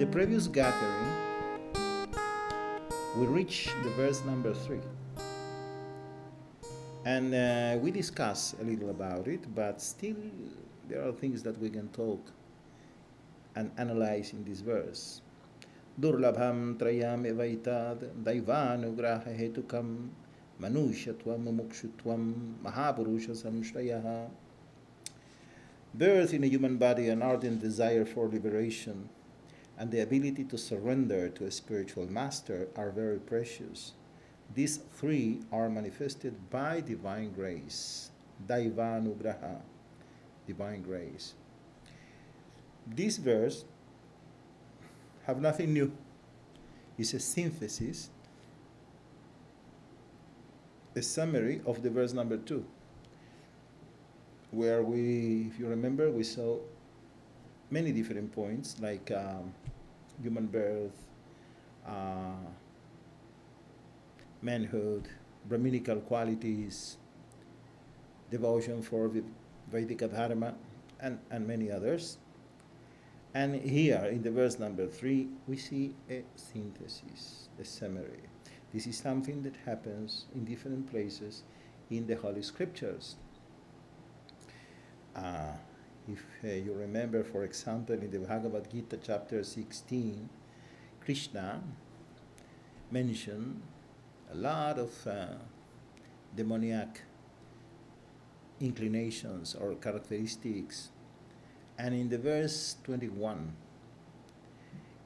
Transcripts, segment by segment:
the previous gathering, we reached the verse number 3. And we discussed a little about it, but still there are things that we can talk and analyze in this verse. Durlabham trayam evaitad daivanugraha hetukam manushyatvam mumukshutvam mahapurusha samshrayaha. Birth in a human body, an ardent desire for liberation, and the ability to surrender to a spiritual master are very precious. These three are manifested by divine grace. Daivanugraha, divine grace. This verse have nothing new. It's a synthesis, a summary of the verse number 2, where we, if you remember, we saw many different points like human birth, manhood, Brahminical qualities, devotion for Vedic Dharma, and many others. And here in the verse number 3, we see a synthesis, a summary. This is something that happens in different places in the Holy Scriptures. If you remember, for example, in the Bhagavad Gita chapter 16, Krishna mentioned a lot of demoniac inclinations or characteristics. And in the verse 21,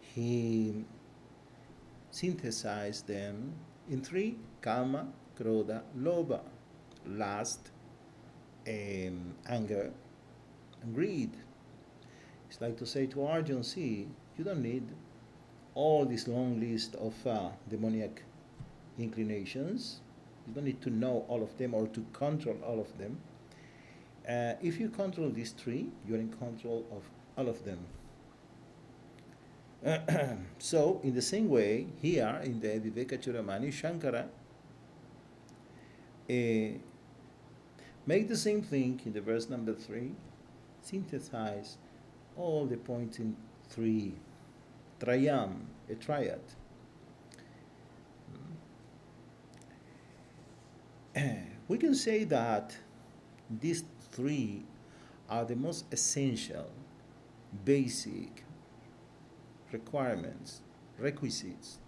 he synthesized them in 3: kama, krodha, lobha, lust, anger, and greed. It's like to say to Arjuna, see, you don't need all this long list of demoniac inclinations. You don't need to know all of them or to control all of them. If you control these 3, you're in control of all of them. So, in the same way, here in the Vivekachudhamani, Shankara make the same thing in the verse number 3, synthesize all the points in 3, trayam, a triad. We can say that these 3 are the most essential, basic requirements, requisites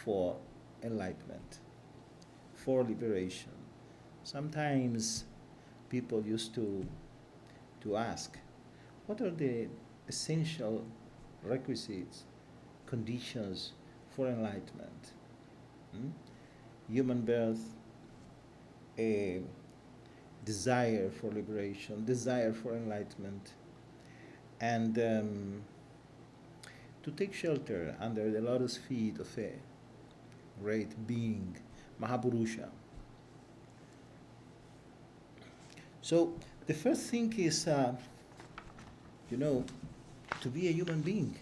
for enlightenment, for liberation. Sometimes people used to ask, what are the essential requisites, conditions for enlightenment? Human birth, a desire for liberation, desire for enlightenment, and to take shelter under the lotus feet of a great being, Mahapurusha. So the first thing is, to be a human being.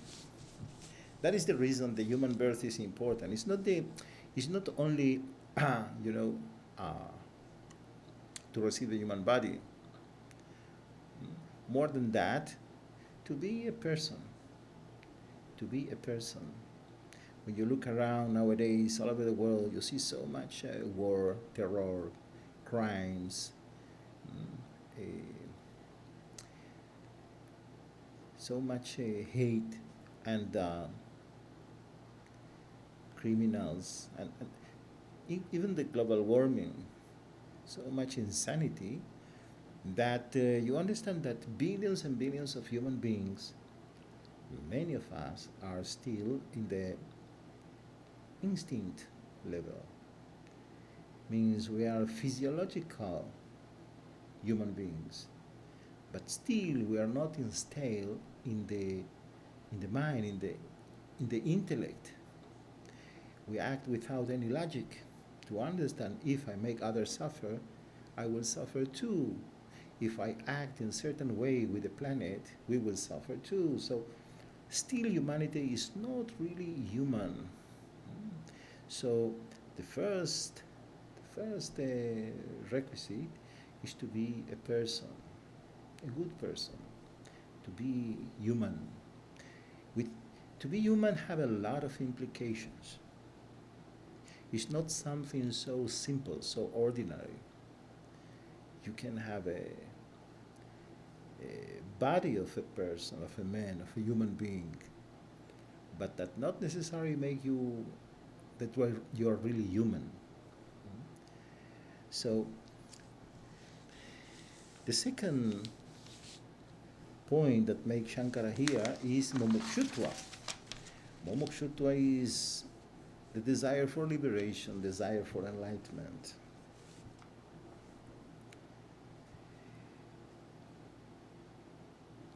That is the reason the human birth is important. It's not only, to receive the human body. More than that, to be a person. To be a person. When you look around nowadays, all over the world, you see so much war, terror, crimes, so much hate and criminals, and even the global warming. So much insanity that you understand that billions and billions of human beings, many of us are still in the instinct level. Means we are physiological human beings, but still we are not installed in the mind, in the intellect. We act without any logic. To understand, if I make others suffer, I will suffer too. If I act in a certain way with the planet, we will suffer too. So still humanity is not really human. So the first requisite is to be a person, a good person, to be human, with To be human have a lot of implications. It's not something so simple, so ordinary. You can have a body of a person, of a man, of a human being, but that not necessarily make you that you are really human. So the second point that makes Shankara here is mumukshutva. Mumukshutva is the desire for liberation, desire for enlightenment.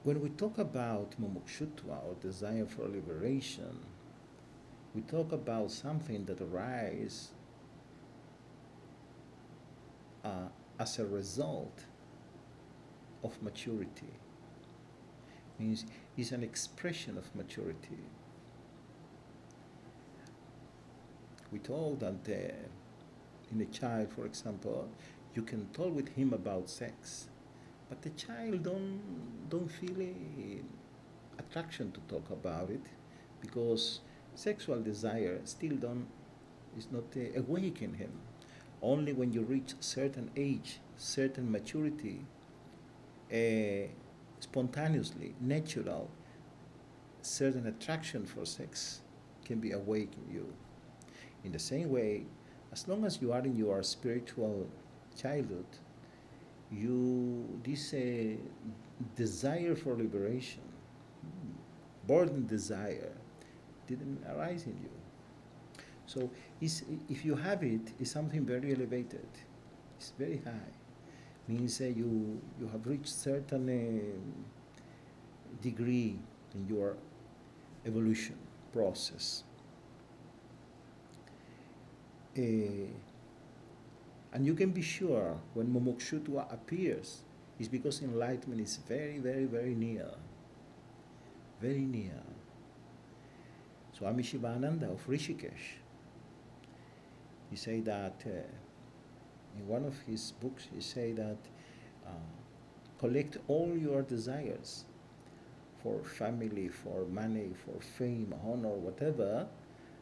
When we talk about mumukshutva, or desire for liberation, we talk about something that arises as a result of maturity. Means it's an expression of maturity. We told that in a child, for example, you can talk with him about sex, but the child don't feel attraction to talk about it, because sexual desire still is not awake in him. Only when you reach certain age, certain maturity, spontaneously, natural, certain attraction for sex can be awake in you. In the same way, as long as you are in your spiritual childhood, this desire for liberation, burden desire, didn't arise in you. So if you have it, it's something very elevated. It's very high. Means you have reached certain degree in your evolution process. And you can be sure when mumukshutva appears, it's because enlightenment is very, very, very near. Very near. Swami Shivananda of Rishikesh, he said that in one of his books, he said that collect all your desires for family, for money, for fame, honor, whatever,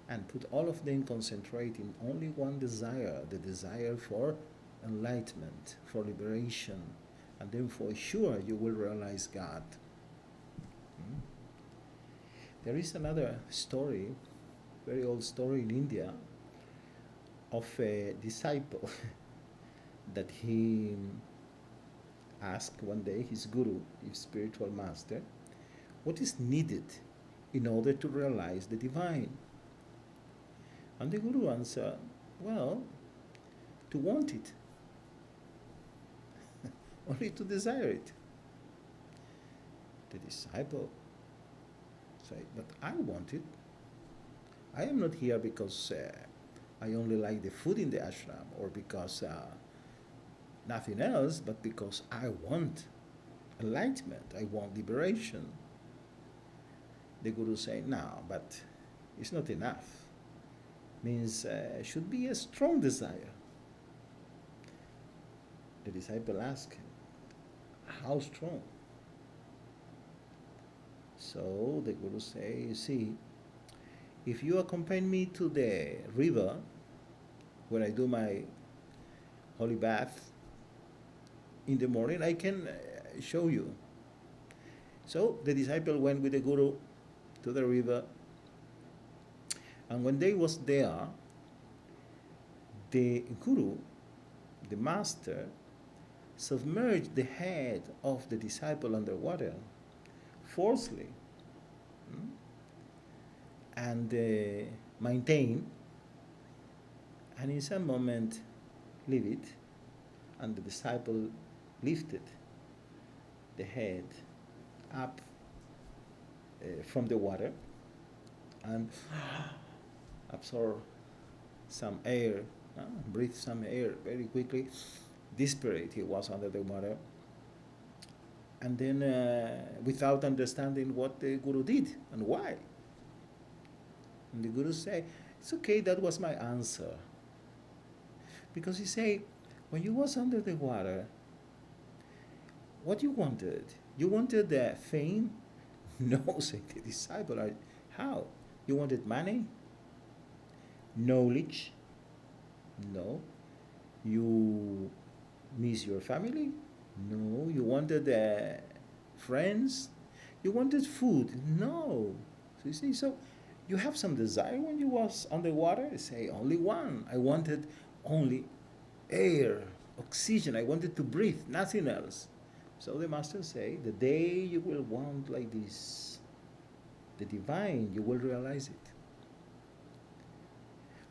and put all of them concentrate in only one desire, the desire for enlightenment, for liberation, and then for sure you will realize God. There is another story, very old story in India, of a disciple that he asked one day his guru, his spiritual master, what is needed in order to realize the divine? And the guru answered, well, to want it. Only to desire it. The disciple said, but I want it. I am not here because I only like the food in the ashram, or because nothing else, but because I want enlightenment, I want liberation. The guru said, no, but it's not enough. Means should be a strong desire. The disciple asked him, how strong? So the guru say, you see, if you accompany me to the river where I do my holy bath in the morning, I can show you. So the disciple went with the guru to the river, and when they was there, the guru, the master, submerged the head of the disciple underwater forcefully, and maintain, and in some moment leave it, and the disciple lifted the head up from the water and absorb some air, breathe some air very quickly. Desperate, he was under the water, and then without understanding what the guru did and why. And the guru said, it's okay, that was my answer. Because he said, when you was under the water, what you wanted? You wanted the fame? No, said the disciple, I How? You wanted money? Knowledge? No. You miss your family? No. You wanted friends? You wanted food? No. So you see, so you have some desire when you was underwater? You say, only one. I wanted only air, oxygen. I wanted to breathe, nothing else. So the master say, the day you will want like this, the divine, you will realize it.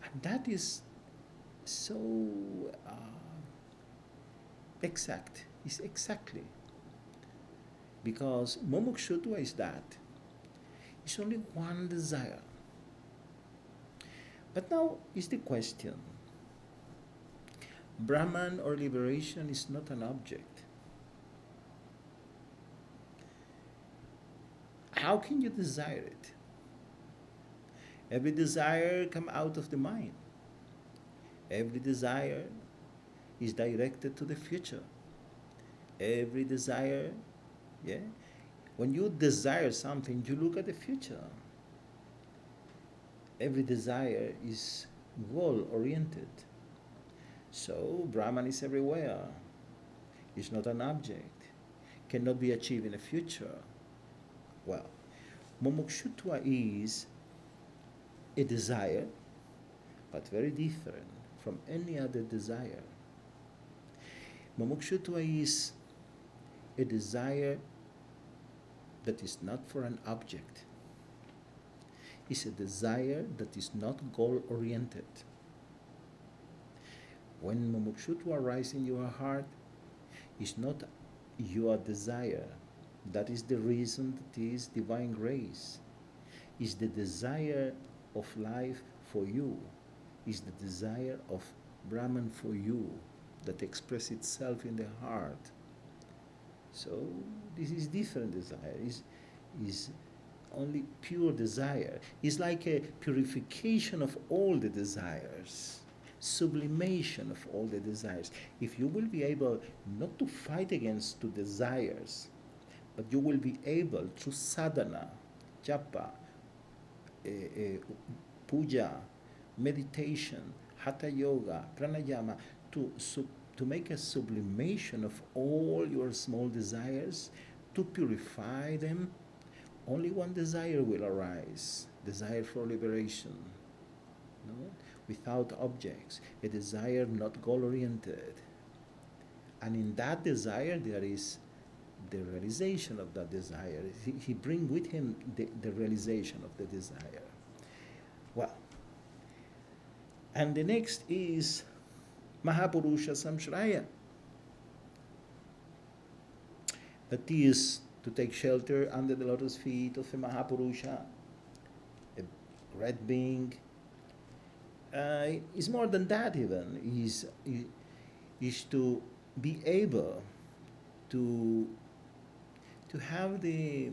And that is so exact. It's exactly. Because mumukshutva is that. It's only one desire. But now is the question. Brahman or liberation is not an object. How can you desire it? Every desire comes out of the mind. Every desire is directed to the future. Every desire, yeah. When you desire something, you look at the future. Every desire is goal-oriented. So Brahman is everywhere. It's not an object. Cannot be achieved in the future. Well, mumukshutva is a desire, but very different from any other desire. Mumukshutva is a desire that is not for an object. It's a desire that is not goal-oriented. When mumukshutva arises in your heart, it's not your desire. That is the reason that is divine grace. It's the desire of life for you. It's the desire of Brahman for you that expresses itself in the heart. So this is different desire. Is only pure desire. It's like a purification of all the desires, sublimation of all the desires. If you will be able not to fight against the desires, but you will be able through sadhana, japa, puja, meditation, hatha yoga, pranayama, to make a sublimation of all your small desires, to purify them. Only one desire will arise, desire for liberation, no? Without objects, a desire not goal-oriented. And in that desire there is the realization of that desire. He brings with him the realization of the desire. Well, and the next is Mahapurusha Samshraya. That is to take shelter under the lotus feet of a Mahapurusha, a great being. Is more than that even. Is to be able to have the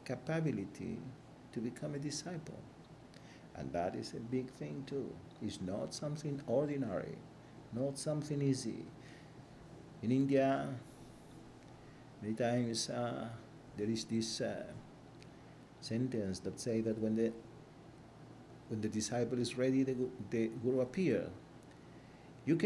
capability to become a disciple. And that is a big thing too. It's not something ordinary, not something easy. In India, many times there is this sentence that say that when the disciple is ready, the guru appears. You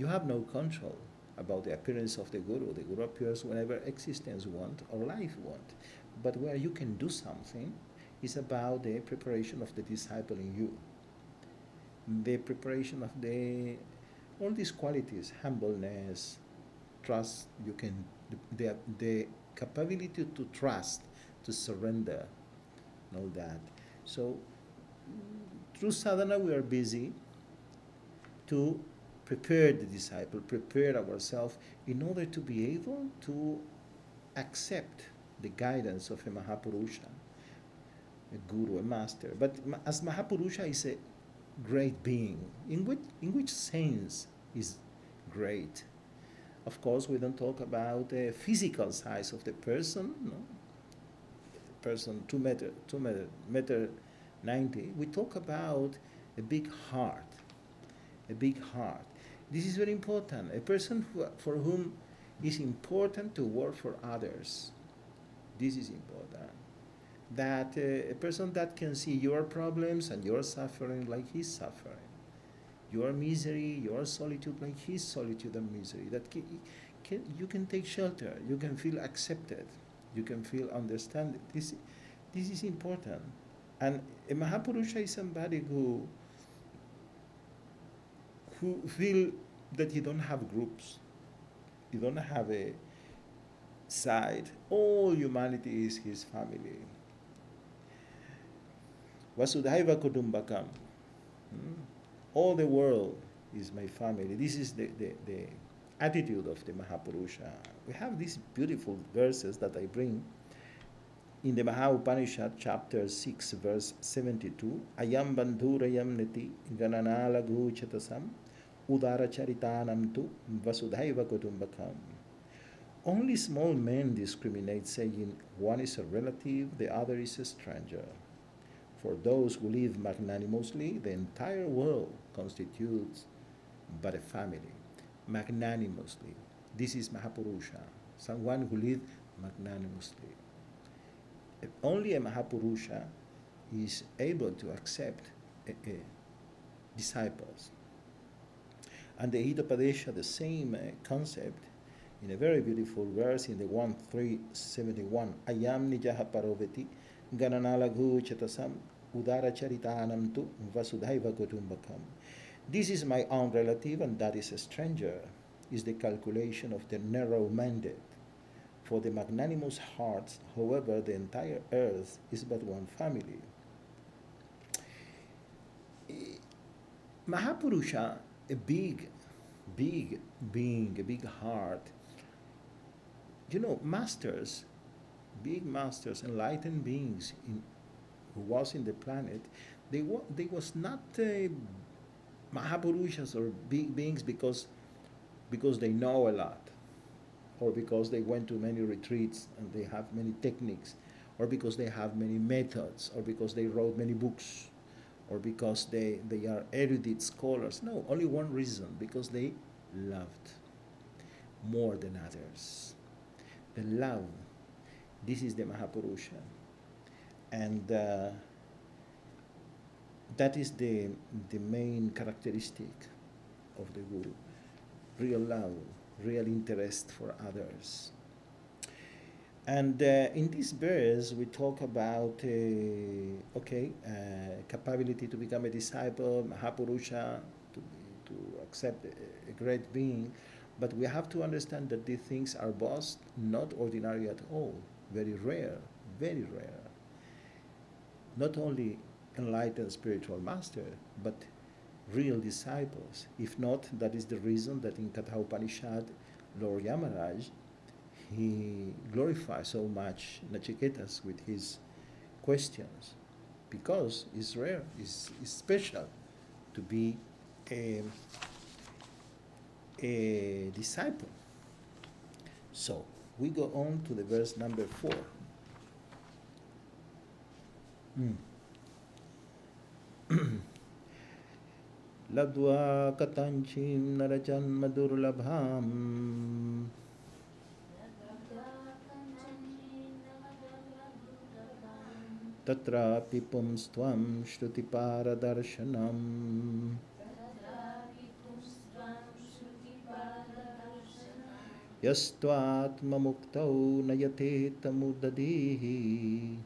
have no control about the appearance of the guru. The guru appears whenever existence wants or life wants. But where you can do something is about the preparation of the disciple in you. The preparation of all these qualities, humbleness, trust, the capability to trust, to surrender, and all that. So through sadhana we are busy to prepare the disciple, prepare ourselves in order to be able to accept the guidance of a Mahapurusha, a guru, a master. But as Mahapurusha is a great being, in which sense is great? Of course, we don't talk about the physical size of the person, no? The person 2 meter 90. We talk about a big heart, a big heart. This is very important. A person for whom it's important to work for others. This is important. that a person that can see your problems and your suffering like he's suffering, your misery, your solitude like his solitude and misery, that you can take shelter, you can feel accepted, you can feel understood. This is important. And a Mahapurusha is somebody who feel that he don't have groups, he don't have a side. All humanity is his family. Vasudhaiva Kutumbakam. All the world is my family. This is the attitude of the Mahapurusha. We have these beautiful verses that I bring in the Maha Upanishad, chapter 6, verse 72. Ayam bandhurayam niti gananala guchatasam udara charitanam tu vasudhaiva kutumbakam. Only small men discriminate, saying one is a relative, the other is a stranger. For those who live magnanimously, the entire world constitutes but a family. Magnanimously. This is Mahapurusha, someone who lives magnanimously. Only a Mahapurusha is able to accept disciples. And the Hitopadesha, the same concept, in a very beautiful verse in the 1.371, Ayam nijaha paroveti gananalagu chatasam udara charitanam tu vasudhaiva kutumbakam. This is my own relative and that is a stranger, is the calculation of the narrow-minded. For the magnanimous hearts, however, the entire earth is but one family. Mahapurusha, a big being, a big heart. You know, masters, big masters, enlightened beings who was in the planet, they was not Mahapurushas or big beings because they know a lot, or because they went to many retreats and they have many techniques, or because they have many methods, or because they wrote many books, or because they are erudite scholars. No, only one reason, because they loved more than others. The love, this is the Mahapurusha. And that is the main characteristic of the Guru. Real love, real interest for others. And in this verse, we talk about, capability to become a disciple, Mahapurusha, to accept a great being. But we have to understand that these things are both not ordinary at all, very rare, very rare. Not only enlightened spiritual master, but real disciples. If not, that is the reason that in Katha Upanishad, Lord Yamaraj, he glorifies so much Nachiketas with his questions, because it's rare, it's special to be a disciple. So we go on to the verse number 4. Ladva katanchim narajan madurlabham tatra pipumstvam śrutipāradarshanam yastvatma muktau nayate tamudadihi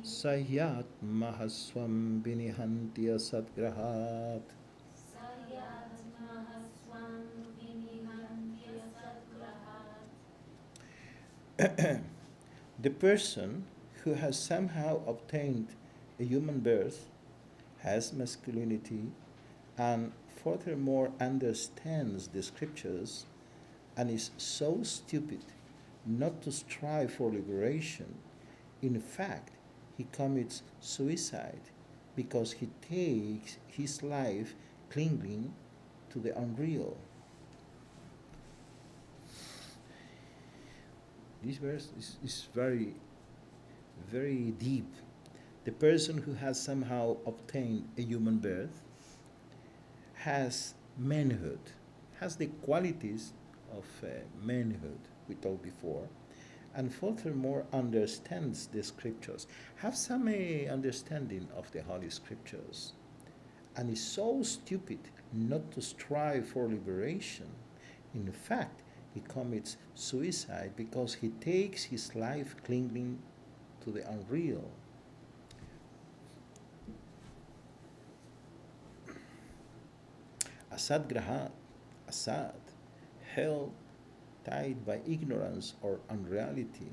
sahyatmahaswam vinihantya satgrahat. The person who has somehow obtained a human birth has masculinity and furthermore understands the scriptures and is so stupid not to strive for liberation. In fact, he commits suicide because he takes his life clinging to the unreal. This verse is very, very deep. The person who has somehow obtained a human birth has manhood, has the qualities of manhood, we talked before, and furthermore understands the scriptures, have some understanding of the Holy Scriptures, and is so stupid not to strive for liberation. In fact, he commits suicide because he takes his life clinging to the unreal. Asad-grahat, asad, held tied by ignorance or unreality.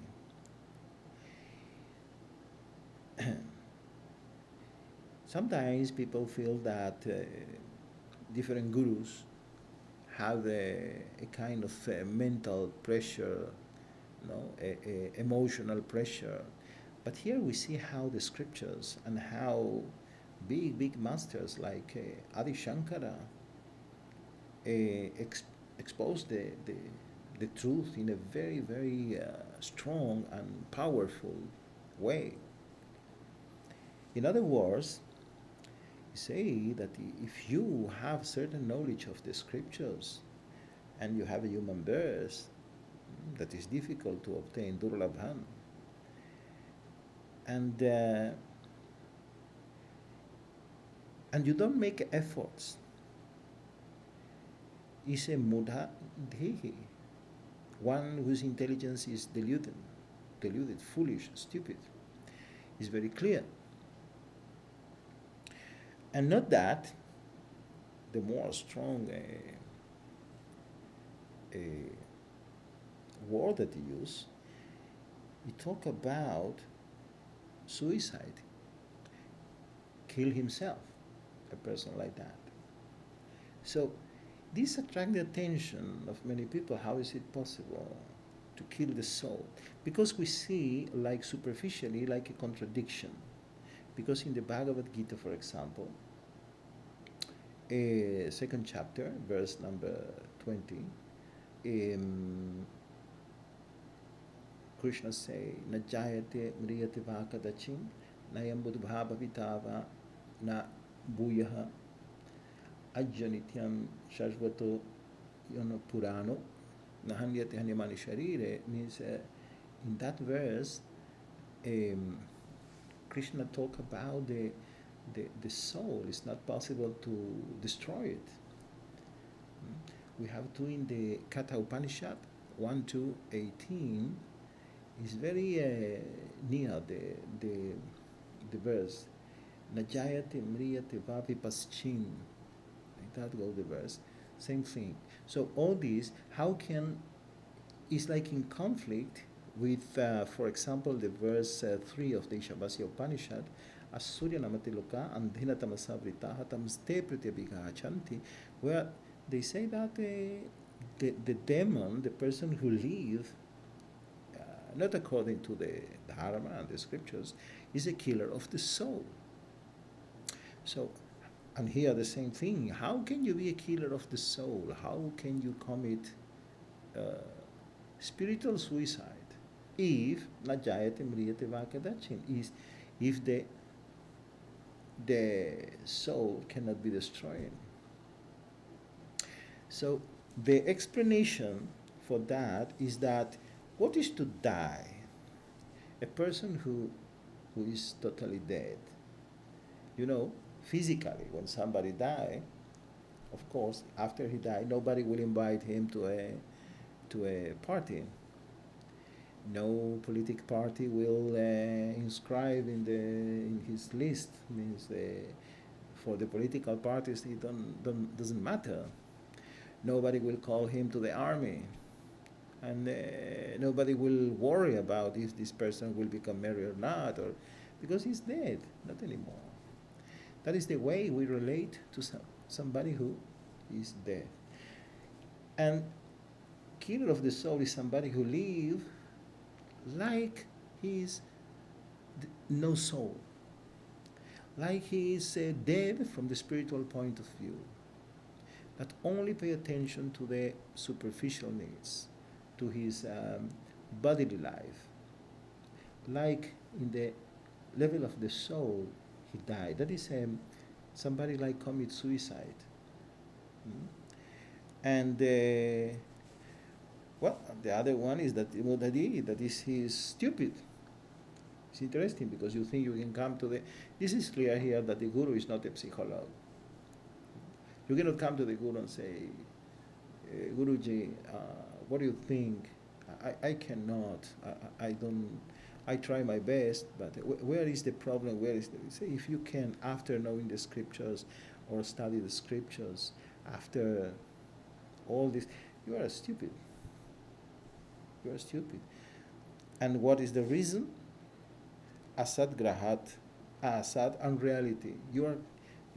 Sometimes people feel that different gurus have a kind of mental pressure, emotional pressure. But here we see how the scriptures and how big masters like Adi Shankara expose the truth in a very strong and powerful way. In other words, you say that if you have certain knowledge of the scriptures and you have a human birth, that is difficult to obtain, durlabhan, and you don't make efforts, is a mudha dhehi, one whose intelligence is deluded, foolish, stupid. Is very clear. And not that the more strong a word that he use, he talk about suicide, kill himself, a person like that. So this attracts the attention of many people. How is it possible to kill the soul? Because we see, like superficially, like a contradiction. Because in the Bhagavad Gita, for example, second chapter, verse number 20, Krishna say, "Na jayate mriyate vakadachim, nayam buddhabhavitava na bhuyaha ajjanityam shashvato yono purano nahanyate hanyamani sharire." Means in that verse, Krishna talk about the soul. It's not possible to destroy it. We have to in the Katha Upanishad 1-18 is very near the verse. Najayate mriyate vapi paschin. Like that goes the verse. Same thing. So all these, how can, is like in conflict with, for example, the verse 3 of the Ishavasya Upanishad, Asurya namati loka andhina tamasa vritaha tamste pratyabhigachanti, where they say that the demon, the person who lives, not according to the Dharma and the scriptures, is a killer of the soul. So, and here the same thing. How can you be a killer of the soul? How can you commit spiritual suicide if najayate mriyate vakadachin, is if the soul cannot be destroyed? So the explanation for that is that what is to die? A person who is totally dead. Physically, when somebody dies, of course, after he died, nobody will invite him to a party. No political party will inscribe in his list. Means for the political parties, it doesn't matter. Nobody will call him to the army, and nobody will worry about if this person will become married or not, or because he's dead, not anymore. That is the way we relate to somebody who is dead. And killer of the soul is somebody who lives like he is no soul, like he is dead from the spiritual point of view, that only pay attention to the superficial needs, to his bodily life. Like in the level of the soul, he died. That is somebody like commit suicide. And Well, the other one is that that is he is stupid. It's interesting because you think you can come to the. This is clear here that the guru is not a psychologist. You cannot come to the guru and say, Guruji, what do you think? I cannot. I don't. I try my best, but where is the problem? Where is the? Say if you can, after knowing the scriptures, or study the scriptures, after all this, you are stupid. You are stupid. And what is the reason? Asad grahat, asad unreality. You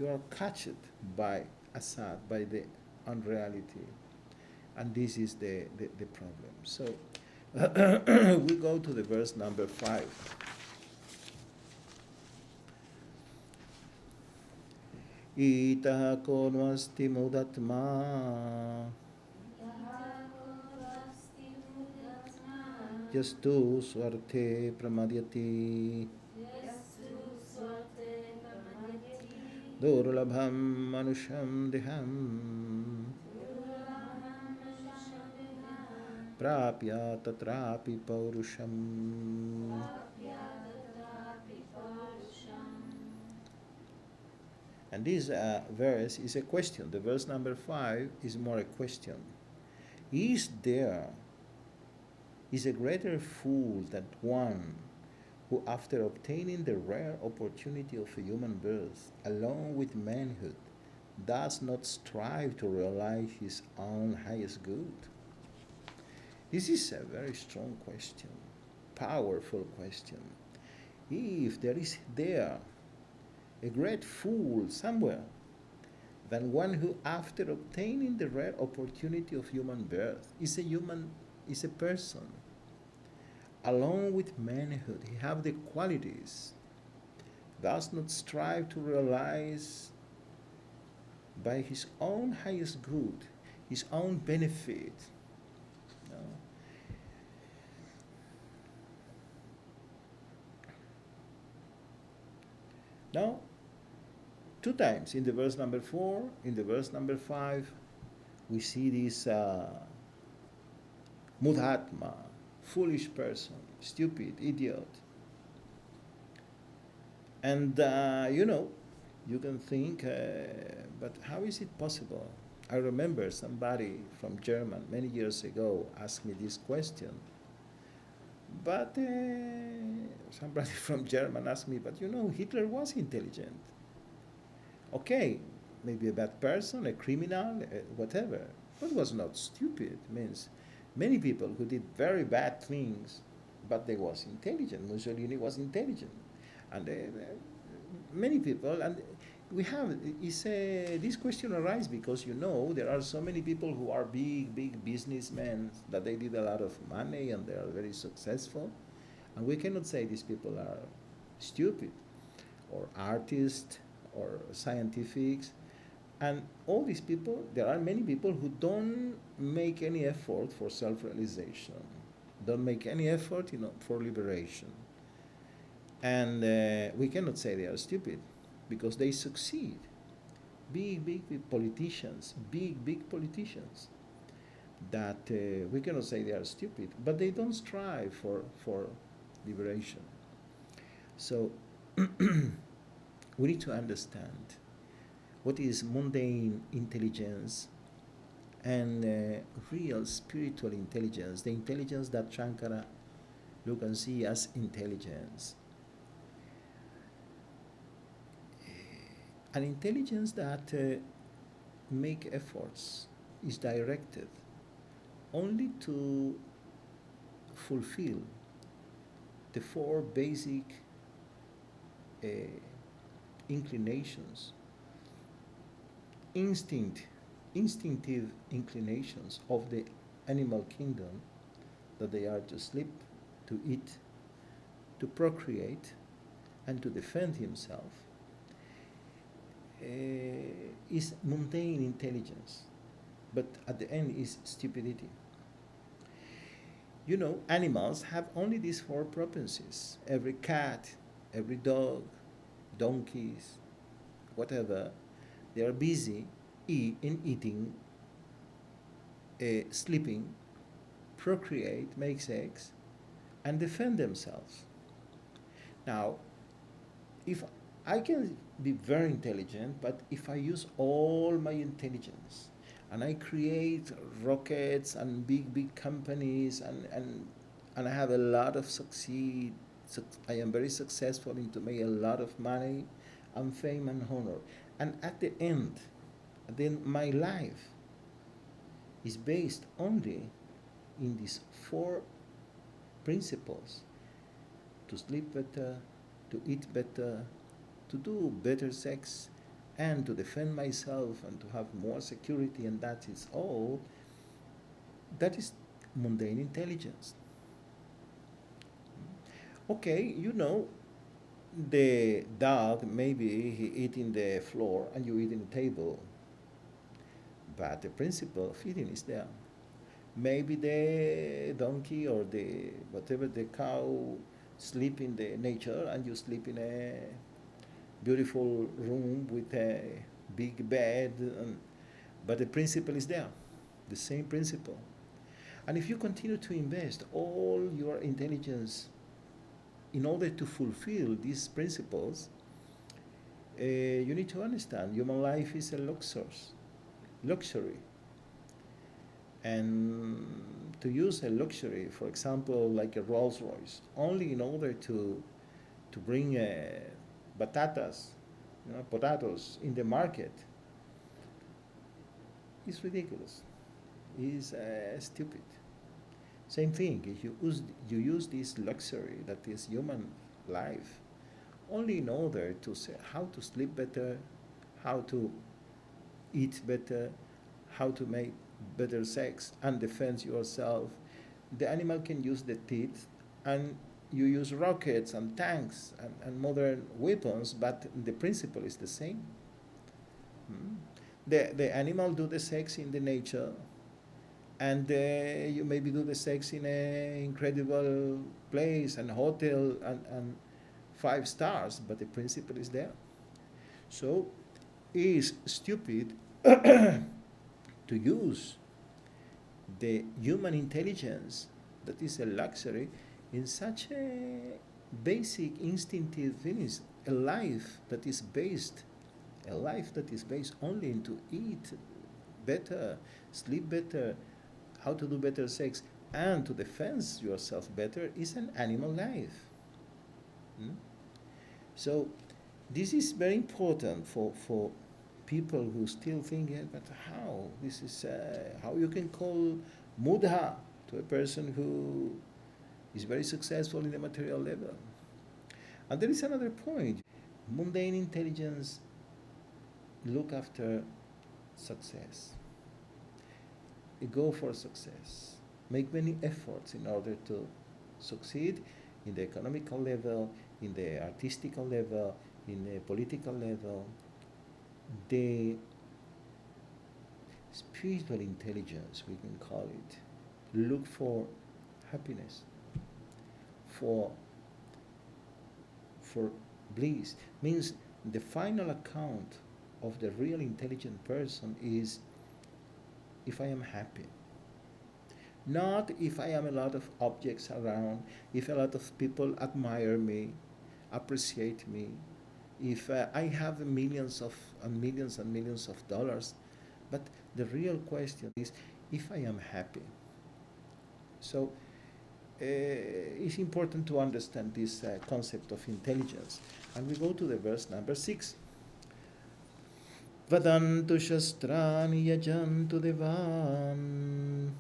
are catched by asad, by the unreality, and this is the problem. So we go to the verse number 5. Itaha konvasti mudatma yastu swarte pramadyati durlabham manusham deham prapya tatrapi paurusham. And this verse is a question. The verse number 5 is more a question. Is a greater fool than one who, after obtaining the rare opportunity of a human birth, along with manhood, does not strive to realize his own highest good? This is a very strong question, powerful question. If there is a great fool somewhere than one who, after obtaining the rare opportunity of human birth, is a person, along with manhood, he have the qualities, does not strive to realize by his own highest good, his own benefit. Now, 2 times in the verse number 4, in the verse number 5, we see this mudhatma, foolish person, stupid, idiot. And you can think, but how is it possible? I remember somebody from Germany many years ago asked me this question. But somebody from Germany asked me, but Hitler was intelligent. Okay, maybe a bad person, a criminal, whatever, but was not stupid. Means many people who did very bad things, but they was intelligent. Mussolini was intelligent, and many people. And we have this question arises because there are so many people who are big businessmen that they did a lot of money and they are very successful, and we cannot say these people are stupid, or artists, or scientifics, and all these people. There are many people who don't make any effort for self-realization, don't make any effort, for liberation, and we cannot say they are stupid because they succeed. Big politicians, big politicians, that we cannot say they are stupid, but they don't strive for liberation. So we need to understand what is mundane intelligence and real spiritual intelligence, the intelligence that Shankara look and see as intelligence. An intelligence that make efforts, is directed only to fulfill the 4 basic inclinations, instinctive inclinations of the animal kingdom, that they are to sleep, to eat, to procreate, and to defend himself, is mundane intelligence, but at the end is stupidity. Animals have only these 4 propensities. Every cat, every dog, donkeys, whatever, they are busy in eating, sleeping, procreate, make sex, and defend themselves. Now, if I can be very intelligent, but if I use all my intelligence and I create rockets and big companies and I have a lot of succeed, I am very successful into make a lot of money and fame and honor. And at the end, then my life is based only in these four principles: to sleep better, to eat better, to do better sex, and to defend myself and to have more security, and that is all. That is mundane intelligence. Okay, you know, the dog, maybe he eat in the floor and you eat in the table, but the principle of eating is there. Maybe the donkey or the whatever, the cow, sleep in the nature and you sleep in a beautiful room with a big bed, but the principle is there, the same principle. And if you continue to invest all your intelligence in order to fulfill these principles, you need to understand human life is a luxury. And to use a luxury, for example, like a Rolls Royce, only in order to bring potatoes in the market, is ridiculous, is stupid. Same thing, if you use this luxury that is human life only in order to say how to sleep better, how to eat better, how to make better sex and defend yourself. The animal can use the teeth, and you use rockets and tanks and modern weapons, but the principle is the same. The animal do the sex in the nature, and you maybe do the sex in an incredible place and hotel and 5 stars, but the principle is there. So it is stupid to use the human intelligence that is a luxury in such a basic instinctive things, a life that is based only into eat better, sleep better, how to do better sex, and to defend yourself better, is an animal life. So this is very important for people who still think, but how? This is how you can call mudha to a person who is very successful in the material level. And there is another point. Mundane intelligence look after success. You go for success. Make many efforts in order to succeed in the economical level, in the artistical level, in the political level. The spiritual intelligence, we can call it, look for happiness, for bliss. Means the final account of the real intelligent person is if I am happy. Not if I am a lot of objects around, if a lot of people admire me, appreciate me, if I have millions and millions of dollars. But the real question is if I am happy. So it's important to understand this concept of intelligence. And we go to the verse number 6. Vadantu shastrani yajantu devan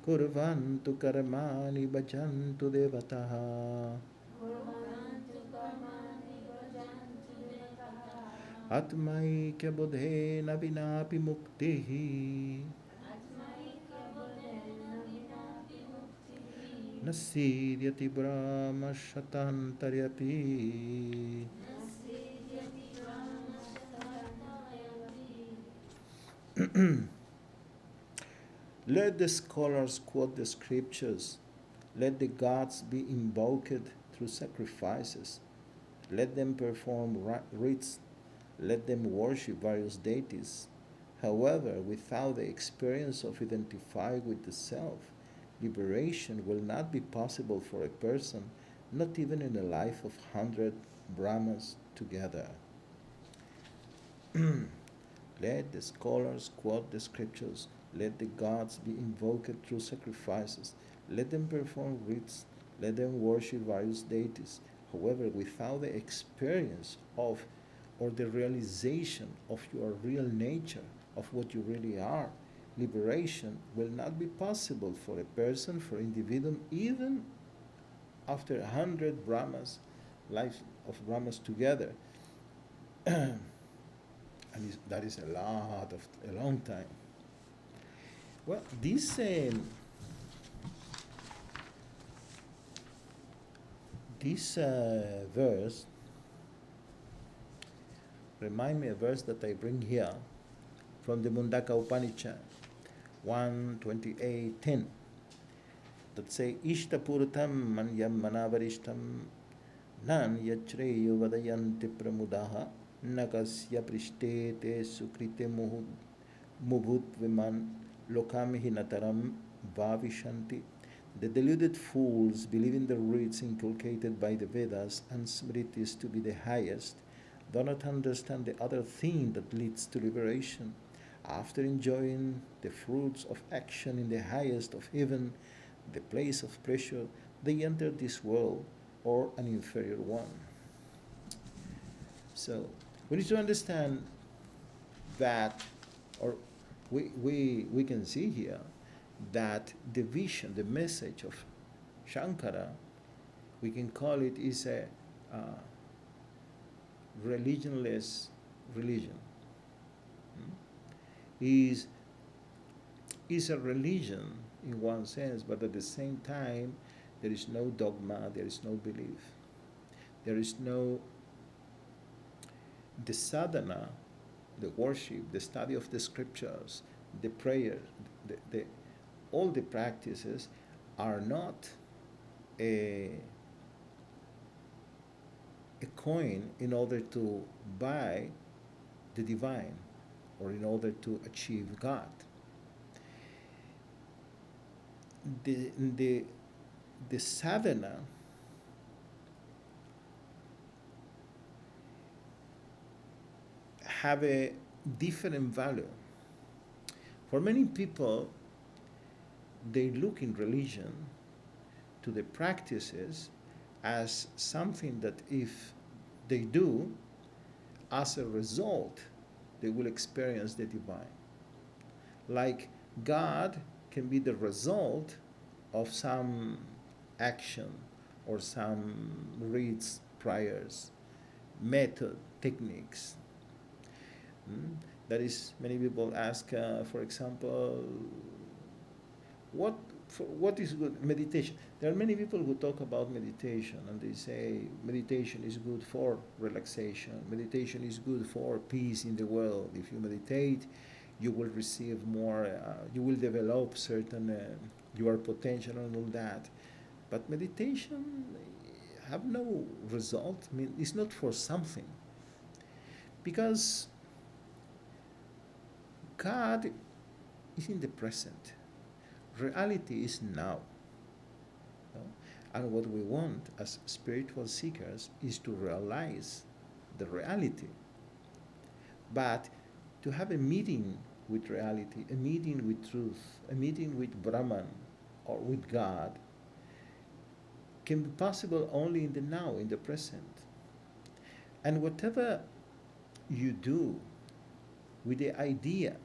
kurvantu karmani bhajantu devataha atmaikya bodhena vinapi muktihi nasidyati brahma shatantaryapi. Let the scholars quote the scriptures. Let the gods be invoked through sacrifices. Let them perform rites. Let them worship various deities. However, without the experience of identifying with the self, liberation will not be possible for a person, not even in a life of 100 Brahmas together. Let the scholars quote the scriptures, let the gods be invoked through sacrifices, let them perform rites, let them worship various deities. However, without the experience of or the realization of your real nature, of what you really are, liberation will not be possible for a person, for individual, even after 100 Brahmas, lives of Brahmas together. And that is a long time. Well, this verse remind me a verse that I bring here from the Mundaka Upanishad 1:28-10 that say Ishtapuratam manyam manavarishtam nan yachreyo vadayanti pramudaha nakasya prishte te sukrite mubhut viman lokam hinataram vavishanti. The deluded fools believe in the rites inculcated by the Vedas and Smritis to be the highest, do not understand the other thing that leads to liberation. After enjoying the fruits of action in the highest of heaven, the place of pleasure, they enter this world or an inferior one. So we need to understand that, or we can see here that the vision, the message of Shankara, we can call it, is a religionless religion. Is a religion in one sense, but at the same time there is no dogma, there is no belief, there is no the sadhana, the worship, the study of the scriptures, the prayer, all the practices are not a coin in order to buy the divine or in order to achieve God. The sadhana have a different value. For many people, they look in religion to the practices as something that if they do, as a result, they will experience the divine. Like God can be the result of some action or some rites, prayers, method, techniques. That is, many people ask, for example, what is good meditation? There are many people who talk about meditation and they say meditation is good for relaxation, meditation is good for peace in the world. If you meditate, you will receive more, you will develop certain your potential and all that. But meditation have no result. I mean, it's not for something, because God is in the present. Reality is now. And what we want as spiritual seekers is to realize the reality. But to have a meeting with reality, a meeting with truth, a meeting with Brahman or with God can be possible only in the now, in the present. And whatever you do with the idea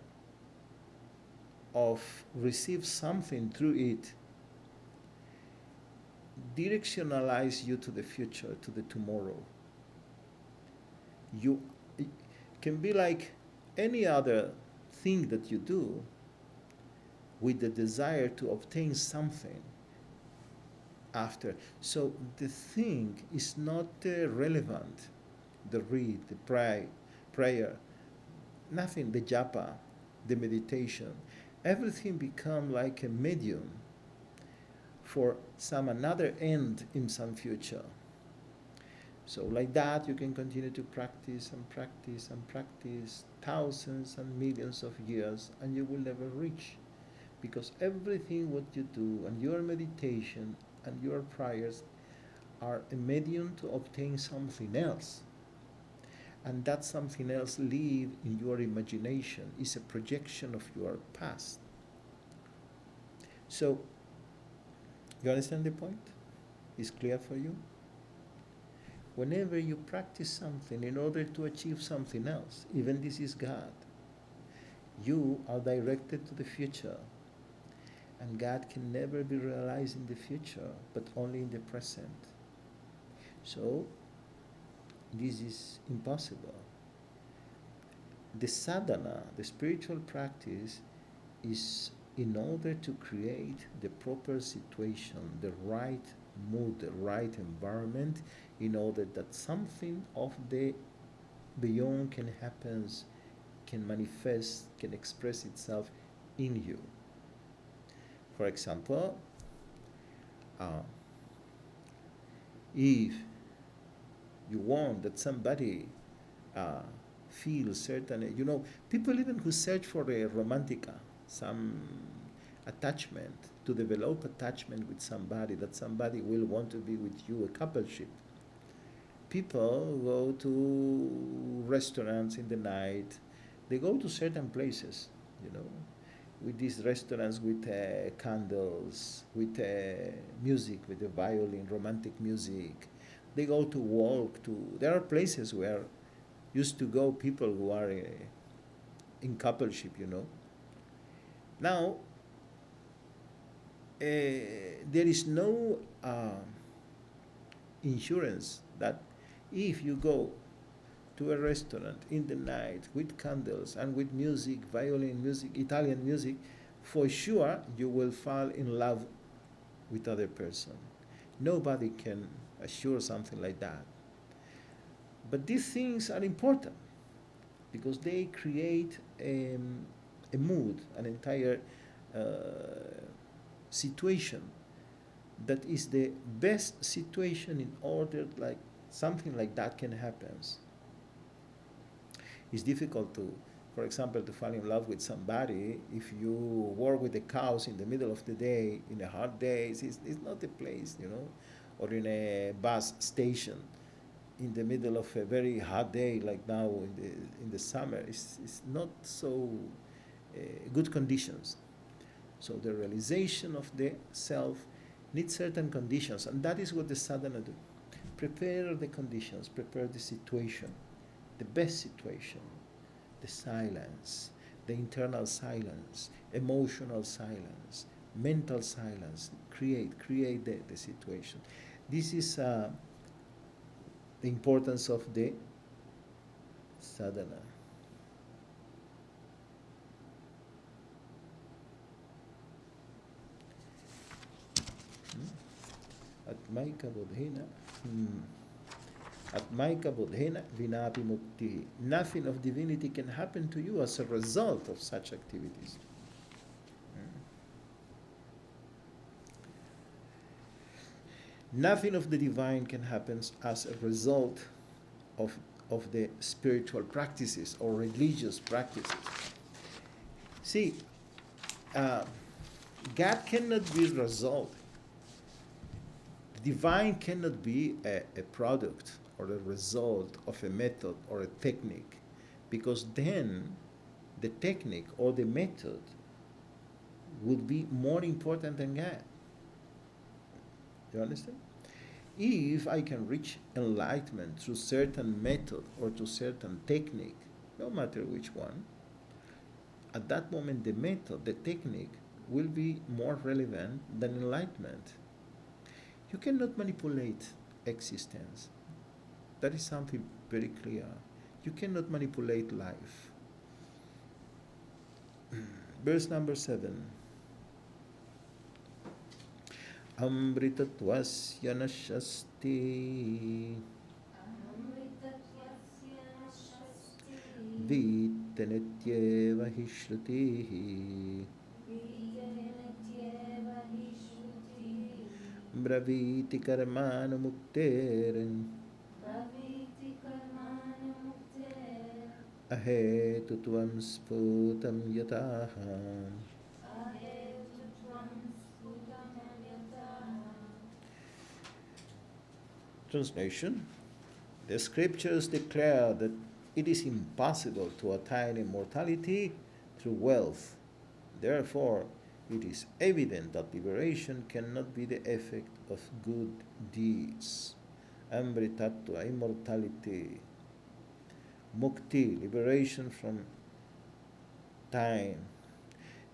of receive something through it, directionalize you to the future, to the tomorrow. It can be like any other thing that you do with the desire to obtain something after. So the thing is not relevant. The read, the prayer, nothing, the japa, the meditation, everything become like a medium for some another end in some future. So like that, you can continue to practice and practice and practice thousands and millions of years, and you will never reach. Because everything what you do and your meditation and your prayers are a medium to obtain something else. And that something else live in your imagination, is a projection of your past. So, you understand the point? Is clear for you? Whenever you practice something in order to achieve something else, even this is God, you are directed to the future. And God can never be realized in the future, but only in the present. So, this is impossible. The sadhana, the spiritual practice, is in order to create the proper situation, the right mood, the right environment, in order that something of the beyond can happen, can manifest, can express itself in you. For example, if you want that somebody feels certain, people even who search for a romantica, some attachment, to develop attachment with somebody, that somebody will want to be with you, a coupleship. People go to restaurants in the night, they go to certain places, with these restaurants with candles, with music, with the violin, romantic music. They go to walk to, there are places where used to go people who are in coupleship, Now, there is no insurance that if you go to a restaurant in the night with candles and with music, violin music, Italian music, for sure you will fall in love with other person. Nobody can assure something like that. But these things are important because they create a mood, an entire situation that is the best situation in order like something like that can happen. It's difficult to, for example, to fall in love with somebody if you work with the cows in the middle of the day, in a hot day. It's not the place, or in a bus station in the middle of a very hot day like now in the summer. It's not so good conditions. So the realization of the self needs certain conditions, and that is what the sadhana do. Prepare the conditions, prepare the situation, the best situation, the silence, the internal silence, emotional silence, mental silence. Create the situation. This is the importance of the sadhana. Atmaika bodhena. Atmaika bodhena vinapi mukti. Nothing of divinity can happen to you as a result of such activities. Nothing of the divine can happen as a result of the spiritual practices or religious practices. See, God cannot be a result. Divine cannot be a product or a result of a method or a technique, because then the technique or the method would be more important than God. You understand? If I can reach enlightenment through certain method or to certain technique, no matter which one, at that moment the method, the technique, will be more relevant than enlightenment. You cannot manipulate existence. That is something very clear. You cannot manipulate life. Verse number 7. Amritatvasya nashasti vitenetyeva hi shrutihi braviti karmanu mukterin ahetutvam sputam yataha. Translation. The scriptures declare that it is impossible to attain immortality through wealth. Therefore, it is evident that liberation cannot be the effect of good deeds. Amritattva, immortality. Mukti, liberation from time.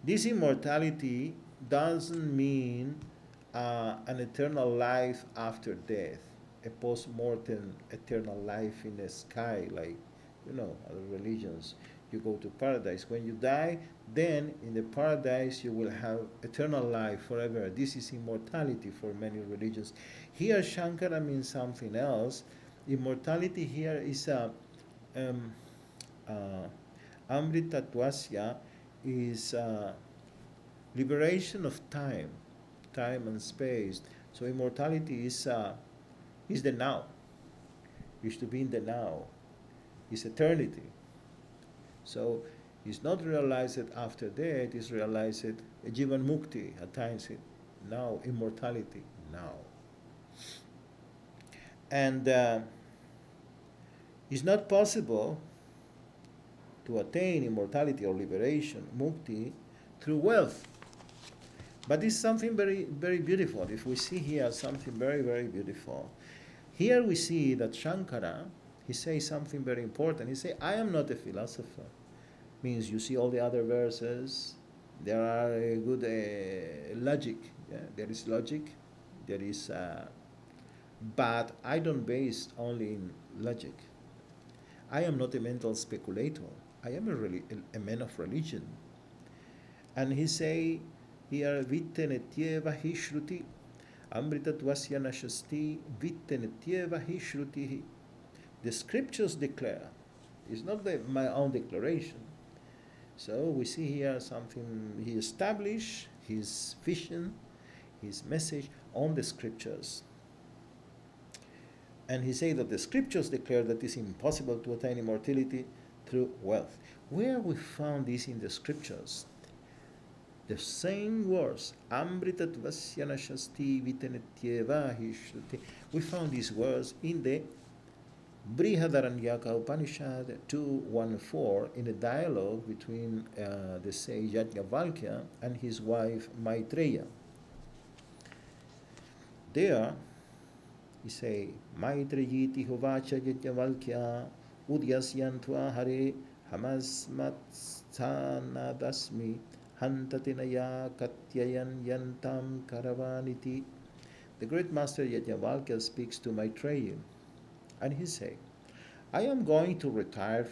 This immortality doesn't mean an eternal life after death, a post-mortem eternal life in the sky, like, other religions. You go to paradise. When you die, then in the paradise you will have eternal life forever. This is immortality for many religions. Here, Shankara means something else. Immortality here is Amritatvasya is liberation of time and space. So immortality is the now. Is to be in the now. Is eternity. So it's not realized after death, it's realized Jivan Mukti attains it now, immortality now. And it's not possible to attain immortality or liberation, mukti, through wealth. But it's something very, very beautiful. If we see here something very, very beautiful. Here we see that Shankara, he says something very important. He says, I am not a philosopher. Means you see all the other verses, there are a good logic. Yeah? There is logic, there is, but I don't base only in logic. I am not a mental speculator. I am a man of religion. And he say here, vittenetyeva hi shruti, amritatvasya nashasti, vittenetyeva hi shruti. The scriptures declare. It's not my own declaration. So we see here something, he established his vision, his message on the scriptures. And he said that the scriptures declare that it is impossible to attain immortality through wealth. Where we found this in the scriptures? The same words, Amritatvasya nashasti vitenetyeva hi shruti. We found these words in the Brihadaranyaka Upanishad 2.1.4 in a dialogue between the sage Yajnavalkya and his wife Maitreya. There, he say, Maitreyiti hovacha Yajnavalkya udyasyantva hare hamasmatsanadasmi hantatinaya katyayan yantam karavaniti. The great master Yajnavalkya speaks to Maitreya. And he said, I am going to retire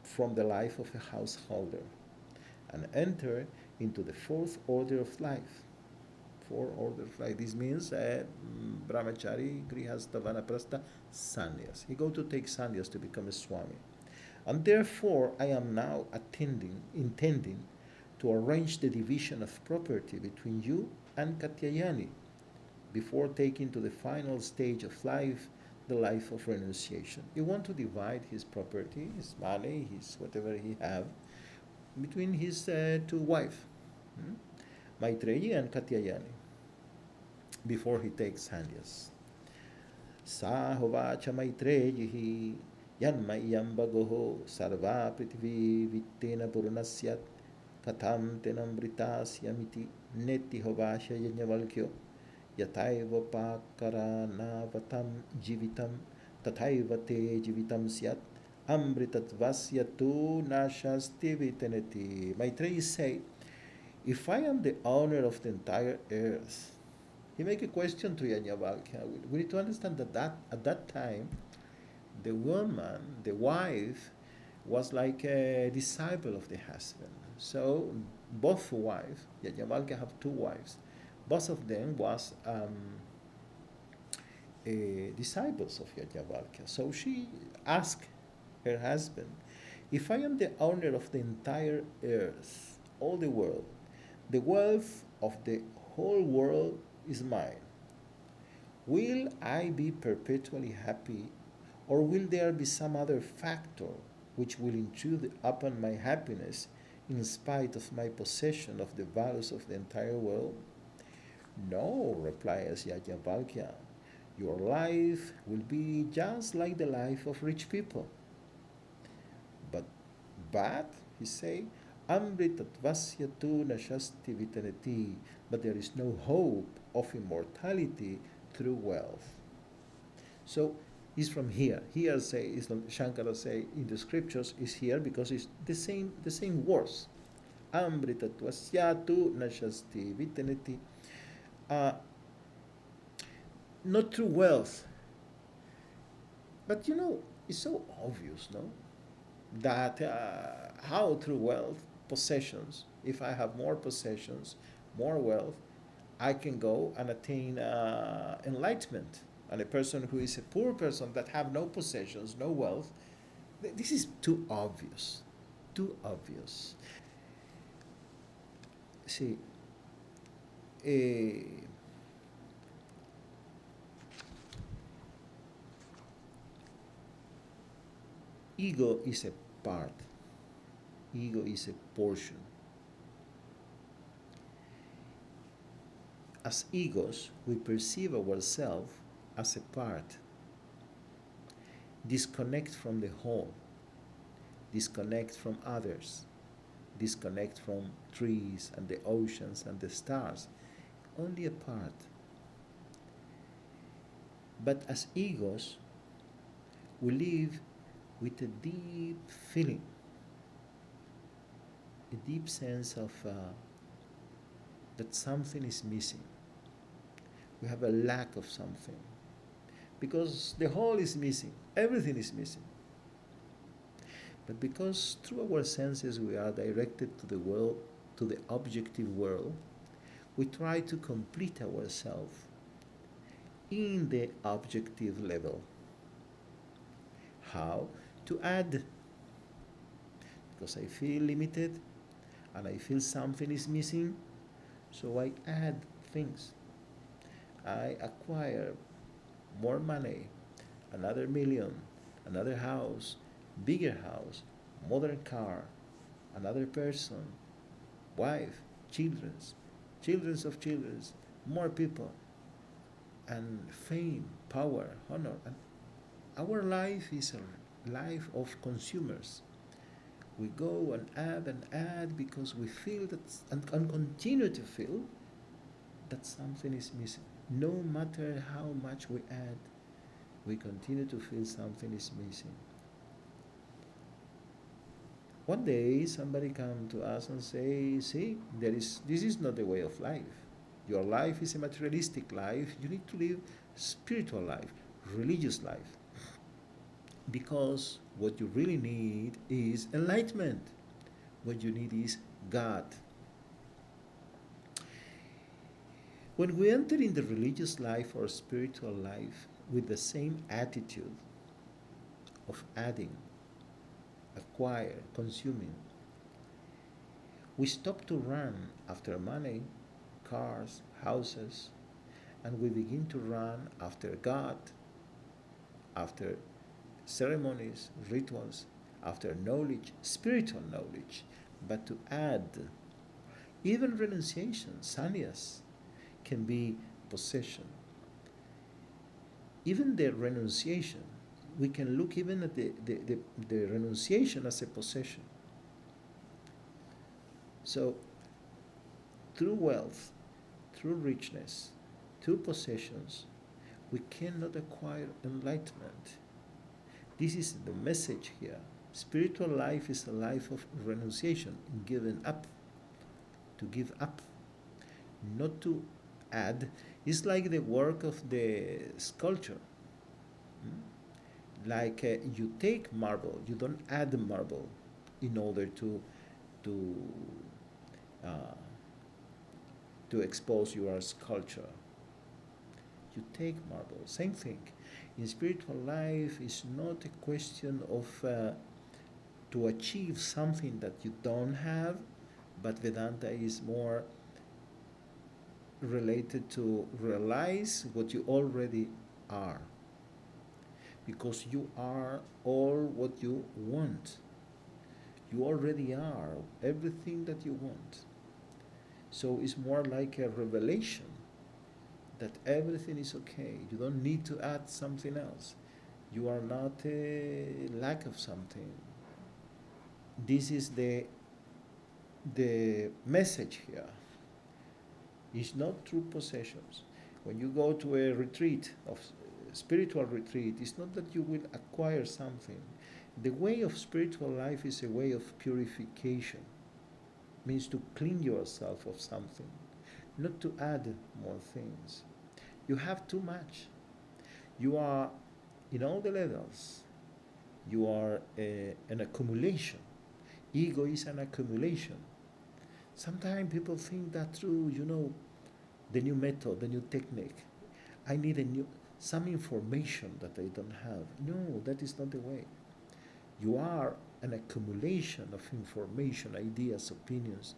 from the life of a householder and enter into the fourth order of life. Fourth order of life. This means Brahmachari, Grihastha, Vanaprastha, Sannyas. He go to take sannyas to become a Swami. And therefore, I am now intending to arrange the division of property between you and Katyayani before taking to the final stage of life, the life of renunciation. You want to divide his property, his money, his whatever he have, between his two wives, Maitreyi and Katyayani, before he takes sannyas. Sa hovacha Maitreyi yanmayam bagoho sarva prithvi vittena purunasyat katham tenambritasyamiti neti hovacha yajnavalkyo yataiva pakarānavatam jivitam tathaiva te jivitam syat amritatvasya tu nashasti viteneti. Maitreya say, if I am the owner of the entire earth, he make a question to Yajnavalkya. We need to understand that at that time, the woman, the wife, was like a disciple of the husband. So both wives, Yajnavalkya have two wives, both of them was disciples of Yajnavalkya. So she asked her husband, if I am the owner of the entire earth, all the world, the wealth of the whole world is mine, will I be perpetually happy, or will there be some other factor which will intrude upon my happiness in spite of my possession of the values of the entire world? No, replies Yajnavalkya. Your life will be just like the life of rich people. But he say, Amritatvasya tu nashasti vitaneti, but there is no hope of immortality through wealth. So it's from here. Here say Shankara say in the scriptures is here because it's the same words. Amritatvasya tu nashasti vitaneti. Not through wealth. But it's so obvious, no? That how through wealth, possessions, if I have more possessions, more wealth, I can go and attain enlightenment. And a person who is a poor person that have no possessions, no wealth, this is too obvious. Too obvious. See, ego is a part. Ego is a portion. As egos, we perceive ourselves as a part. Disconnect from the whole. Disconnect from others. Disconnect from trees and the oceans and the stars. Only a part. But as egos, we live with a deep feeling, a deep sense of that something is missing. We have a lack of something because the whole is missing, everything is missing. But because through our senses we are directed to the world, to the objective world, we try to complete ourselves in the objective level. How? To add. Because I feel limited and I feel something is missing, so I add things. I acquire more money, another million, another house, bigger house, modern car, another person, wife, children's of children's, more people, and fame, power, honor. And our life is a life of consumers. We go and add because we feel that, and continue to feel that something is missing. No matter how much we add, we continue to feel something is missing. One day somebody come to us and say, see, this is not the way of life. Your life is a materialistic life. You need to live spiritual life, religious life. Because what you really need is enlightenment. What you need is God. When we enter in the religious life or spiritual life with the same attitude of adding, acquire, consuming, we stop to run after money, cars, houses, and we begin to run after God, after ceremonies, rituals, after knowledge, spiritual knowledge, but to add. Even renunciation, sannyas, can be possession. Even the renunciation, we can look even at the renunciation as a possession. So, through wealth, through richness, through possessions, we cannot acquire enlightenment. This is the message here. Spiritual life is a life of renunciation, giving up. To give up, not to add. It's like the work of the sculpture. Like you take marble, you don't add marble in order to expose your sculpture. You take marble. Same thing. In spiritual life, it's not a question of to achieve something that you don't have, but Vedanta is more related to realize what you already are. Because you are all what you want. You already are everything that you want. So it's more like a revelation that everything is okay. You don't need to add something else. You are not a lack of something. This is the message here. It's not through possessions. When you go to a retreat, of spiritual retreat, it's not that you will acquire something. The way of spiritual life is a way of purification. It means to clean yourself of something, not to add more things. You have too much. You are in all the levels. You are an accumulation. Ego is an accumulation. Sometimes people think that through, the new method, the new technique, I need some information that I don't have. No, that is not the way. You are an accumulation of information, ideas, opinions.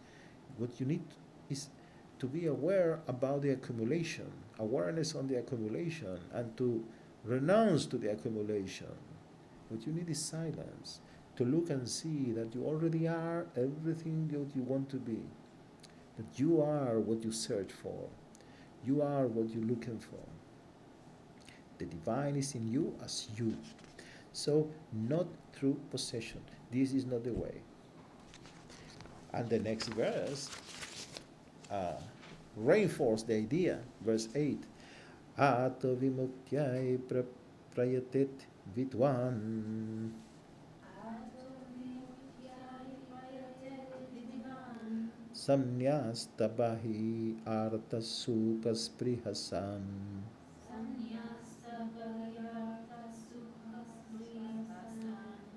What you need is to be aware about the accumulation, awareness on the accumulation, and to renounce to the accumulation. What you need is silence, to look and see that you already are everything that you want to be, that you are what you search for, you are what you're looking for. The divine is in you as you. So, not through possession. This is not the way. And the next verse reinforces the idea. Verse 8. Ato vimuktyai prayatet vidwan. Samnyastabahi arta sukas prihasam.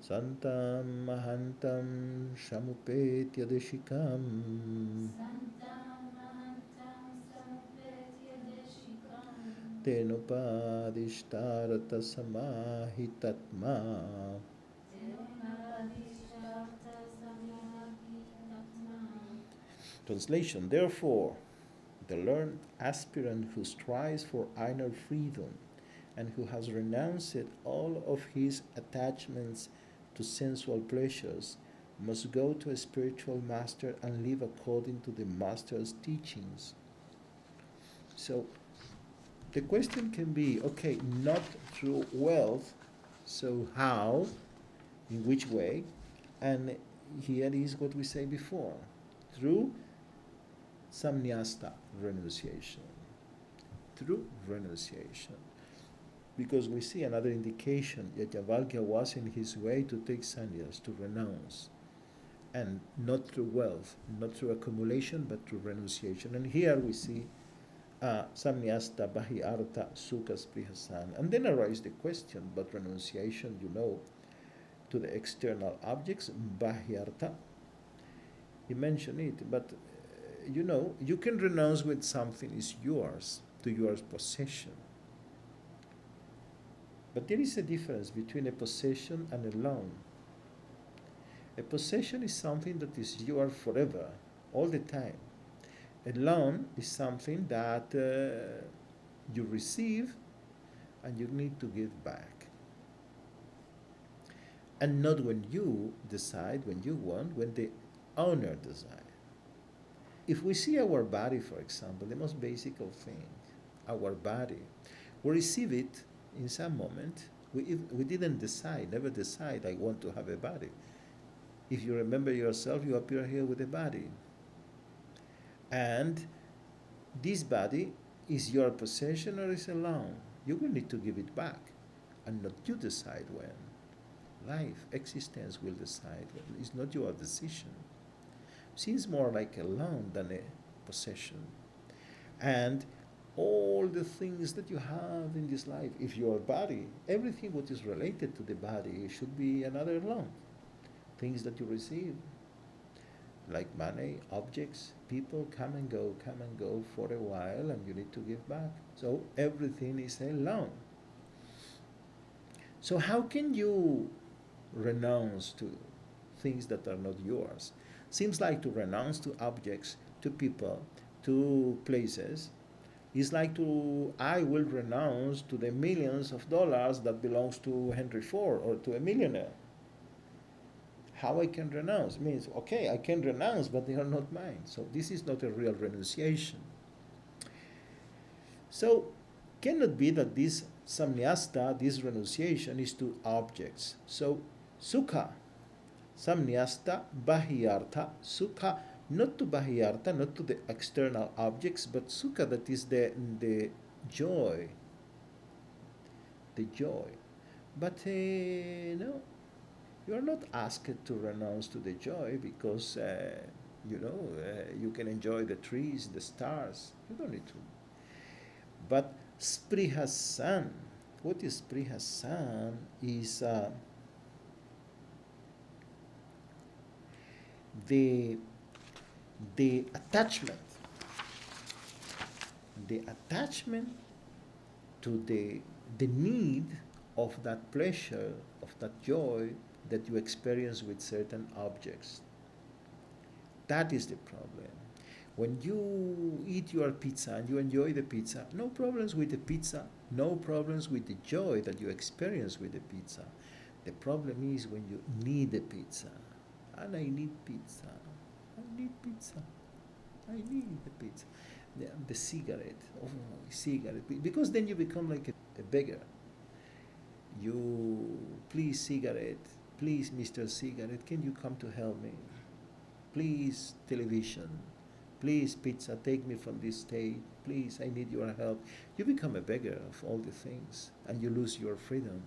Santam mahantam shamupetya deshikam. Tenupadishtarata samahitatma. Translation. Therefore, the learned aspirant who strives for inner freedom and who has renounced all of his attachments to sensual pleasures must go to a spiritual master and live according to the master's teachings. So the question can be, okay, not through wealth, so how, in which way? And here is what we say before, through samnyasta, renunciation. Through renunciation. Because we see another indication that Yavalkya was in his way to take sannyas, to renounce. And not through wealth, not through accumulation, but through renunciation. And here we see samnyasta bahi arta sukas prihasan. And then arises the question, but renunciation, to the external objects, bahi arta. He mentioned it, but you can renounce when something is yours, to your possession. But there is a difference between a possession and a loan. A possession is something that is yours forever, all the time. A loan is something that you receive and you need to give back. And not when you decide, when you want, when the owner decides. If we see our body, for example, the most basic thing, our body, we receive it in some moment. We didn't decide, never decide, I want to have a body. If you remember yourself, you appear here with a body. And this body is your possession or is a loan. You will need to give it back. And not you decide when. Life, existence will decide. It's not your decision. Seems more like a loan than a possession. And all the things that you have in this life, if your body, everything what is related to the body should be another loan. Things that you receive, like money, objects, people come and go for a while, and you need to give back. So everything is a loan. So how can you renounce to things that are not yours? Seems like to renounce to objects, to people, to places, is like I will renounce to the millions of dollars that belongs to Henry Ford or to a millionaire. How I can renounce? Means, okay, I can renounce, but they are not mine. So this is not a real renunciation. So, cannot be that this samnyasta, this renunciation, is to objects. So, sukha, samnyasta, bahyartha, sukha, not to bahyartha, not to the external objects, but sukha, that is the joy. The joy. But no, you are not asked to renounce to the joy because, you can enjoy the trees, the stars. You don't need to. But sprihasan, what is sprihasan is the attachment to the need of that pleasure, of that joy that you experience with certain objects. That is the problem. When you eat your pizza and you enjoy the pizza, no problems with the pizza, no problems with the joy that you experience with the pizza. The problem is when you need the pizza. And I need pizza. I need pizza. I need the pizza. The cigarette. Oh, cigarette. Because then you become like a beggar. You, please cigarette. Please, Mr. Cigarette, can you come to help me? Please, television. Please, pizza, take me from this state. Please, I need your help. You become a beggar of all the things and you lose your freedom.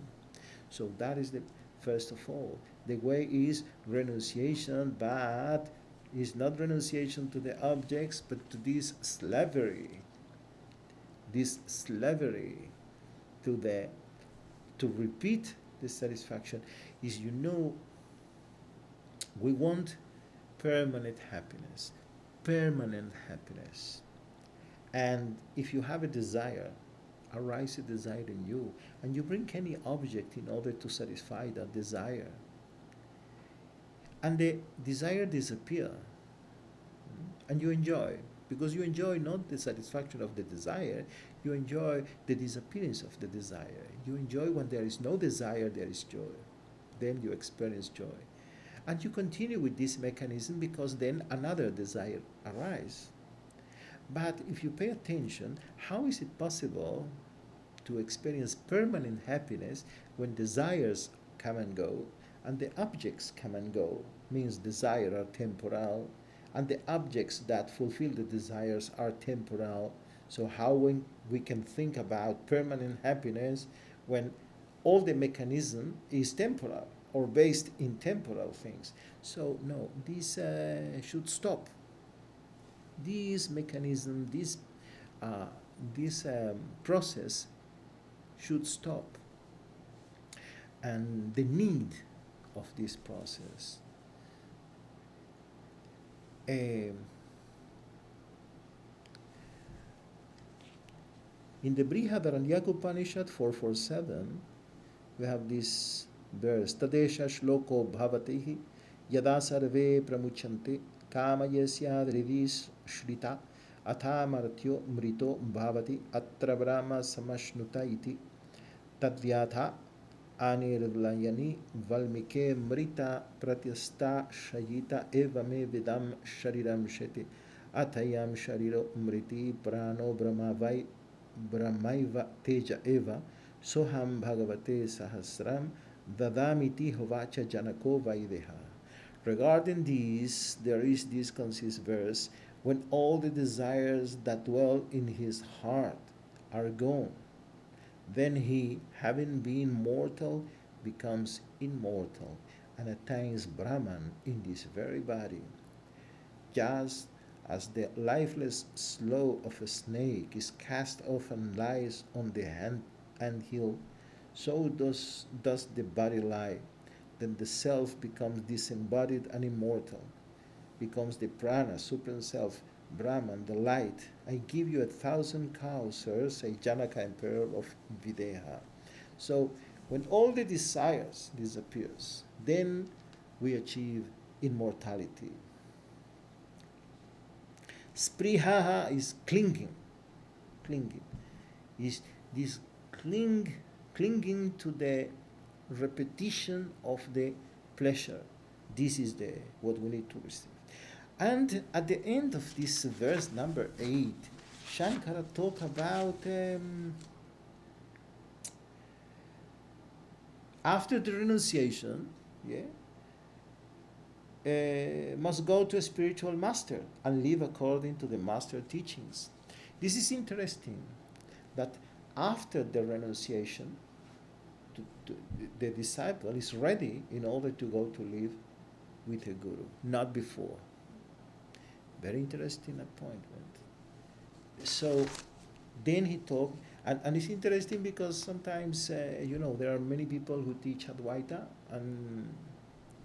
So that is the first of all. The way is renunciation, but is not renunciation to the objects, but to this slavery. This slavery to repeat the satisfaction is, we want permanent happiness. Permanent happiness. And if you have a desire, arise a desire in you, and you bring any object in order to satisfy that desire, and the desire disappears, and you enjoy, because you enjoy not the satisfaction of the desire, you enjoy the disappearance of the desire. You enjoy when there is no desire, there is joy. Then you experience joy. And you continue with this mechanism because then another desire arises. But if you pay attention, how is it possible to experience permanent happiness when desires come and go, and the objects come and go? Means desire are temporal, and the objects that fulfill the desires are temporal. So how we can think about permanent happiness when all the mechanism is temporal or based in temporal things? So no, this should stop. This mechanism, this process should stop. And the need of this process. In the Brihadaranyaka 447, we have this verse, Tadesha shloko bhavatihi yada sarve pramuchanti kamayasya hrivis shrita athamartyo mrito bhavati atra brahma samashnuta iti tadvyatha anirvlayani valmike mrita pratyasta shayita evame vidam shariram sheti athayam shariro mriti prano brahmaiva teja eva soham bhagavate sahasram dadamiti hovacha janako vaideha. Regarding this, there is this concise verse, when all the desires that dwell in his heart are gone, then he, having been mortal, becomes immortal and attains Brahman in this very body. Just as the lifeless slough of a snake is cast off and lies on the anthill, so does the body lie. Then the self becomes disembodied and immortal, becomes the prana, supreme self, Brahman, the light. I give you 1,000 cows, sir, say Janaka, emperor of Videha. So when all the desires disappears, then we achieve immortality. Sprihaha is clinging. Is this clinging to the repetition of the pleasure, This is what we need to receive. And at the end of this verse number 8, Shankara talk about after the renunciation, must go to a spiritual master and live according to the master teachings. This is interesting, that after the renunciation, the disciple is ready in order to go to live with a guru, not before. Very interesting appointment. So then he talked, and it's interesting because sometimes, there are many people who teach Advaita and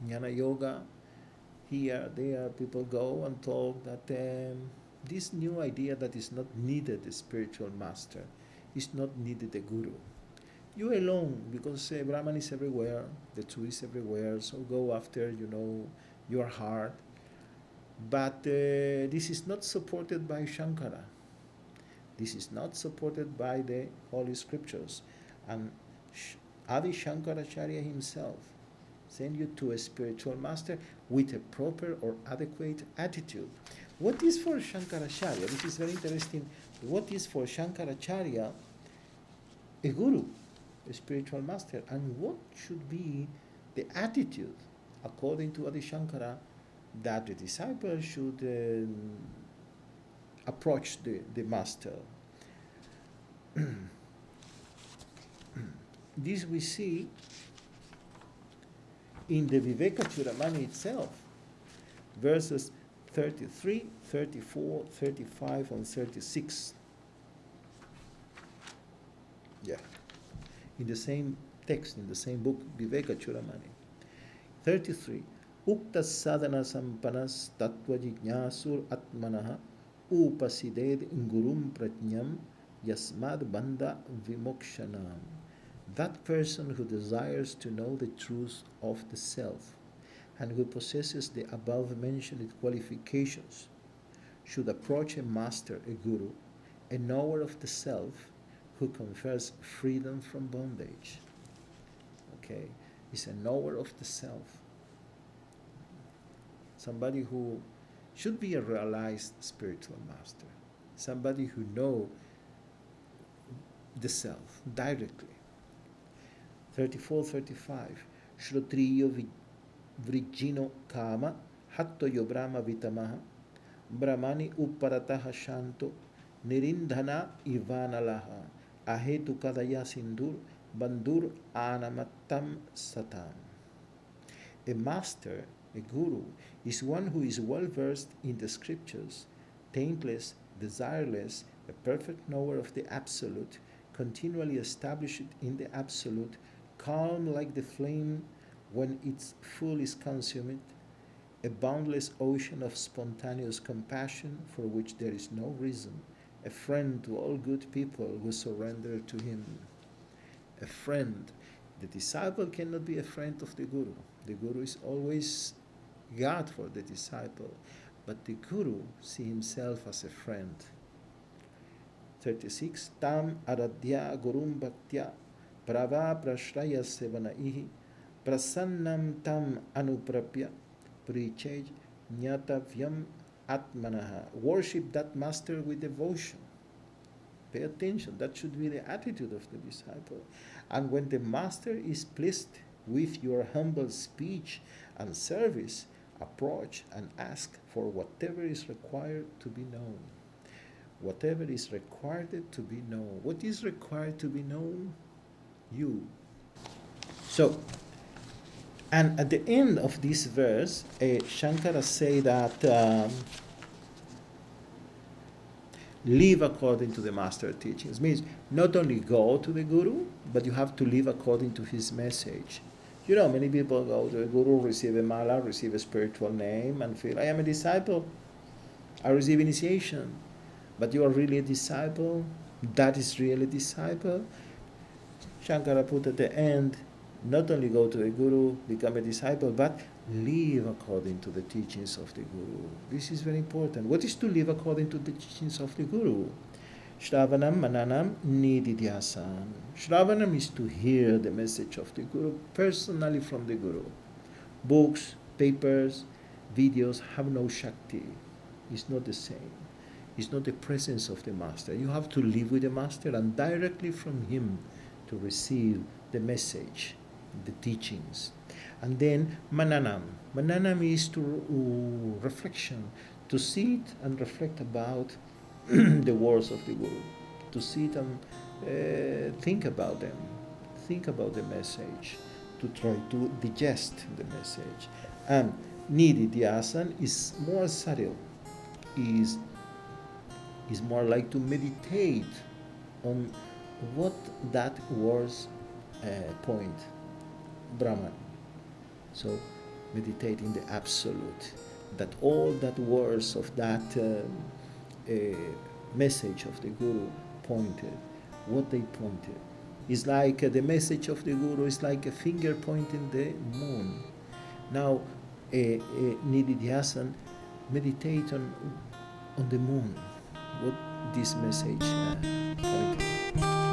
Jnana Yoga. Here, there, people go and talk that this new idea that is not needed a spiritual master, is not needed a guru. You alone, because Brahman is everywhere, the truth is everywhere, so go after, your heart. But this is not supported by Shankara. This is not supported by the Holy Scriptures. And Adi Shankaracharya himself send you to a spiritual master with a proper or adequate attitude. What is for Shankaracharya? This is very interesting. What is for Shankaracharya a guru, a spiritual master? And what should be the attitude, according to Adi Shankara, that the disciple should approach the master? This we see in the Vivekachudhamani itself, verses 33, 34, 35, and 36. In the same text, in the same book, Vivekachudhamani. 33. Ukta sadhana sampanas tattva jijñāsur atmanaha upasided gurum prajñam yasmad bandha vimokshanam. That person who desires to know the truth of the self and who possesses the above-mentioned qualifications should approach a master, a guru, a knower of the self who confers freedom from bondage. Okay? Is a knower of the self. Somebody who should be a realized spiritual master. Somebody who knows the self directly. 34, 35. Shrotriyo vrijino kama hattoyo brahma vitamaha brahmani upparataha shanto nirindhana ivanalaha ahetu kadaya sindur bandur anamattam satam. A master, a guru, is one who is well versed in the scriptures, taintless, desireless, a perfect knower of the absolute, continually established in the absolute, calm like the flame when its fuel is consumed, a boundless ocean of spontaneous compassion for which there is no reason, a friend to all good people who surrender to him. A friend. The disciple cannot be a friend of the guru. The guru is always God for the disciple, but the guru sees himself as a friend. 36. Tam aradhya gurum bhaktya prava prashraya sevanaihi prasannam tam anuprapya prichej nyatavyam atmanaha. Worship that master with devotion. Pay attention. That should be the attitude of the disciple. And when the master is pleased with your humble speech and service, approach and ask for whatever is required to be known. Whatever is required to be known. What is required to be known? You. So, and at the end of this verse, Shankara say that live according to the master teachings. Means not only go to the guru, but you have to live according to his message. Many people go to a guru, receive a mala, receive a spiritual name, and feel, I am a disciple. I receive initiation. But you are really a disciple? That is really a disciple? Shankara put at the end, not only go to a guru, become a disciple, but live according to the teachings of the guru. This is very important. What is to live according to the teachings of the guru? Shravanam mananam nididhyasam. Shravanam is to hear the message of the guru personally from the guru. Books, papers, videos have no Shakti. It's not the same. It's not the presence of the Master. You have to live with the Master and directly from him to receive the message, the teachings. And then Mananam. Mananam is to reflection, to sit and reflect about the words of the Guru, to sit and think about them, think about the message, to try to digest the message. And Nididhyasan is more subtle, is more like to meditate on what that was point, Brahman. So meditate in the absolute, that all that words of that message of the Guru pointed, what they pointed. It's like the message of the Guru is like a finger pointing the moon. Now, Nididhyasan, meditate on the moon, what this message pointed.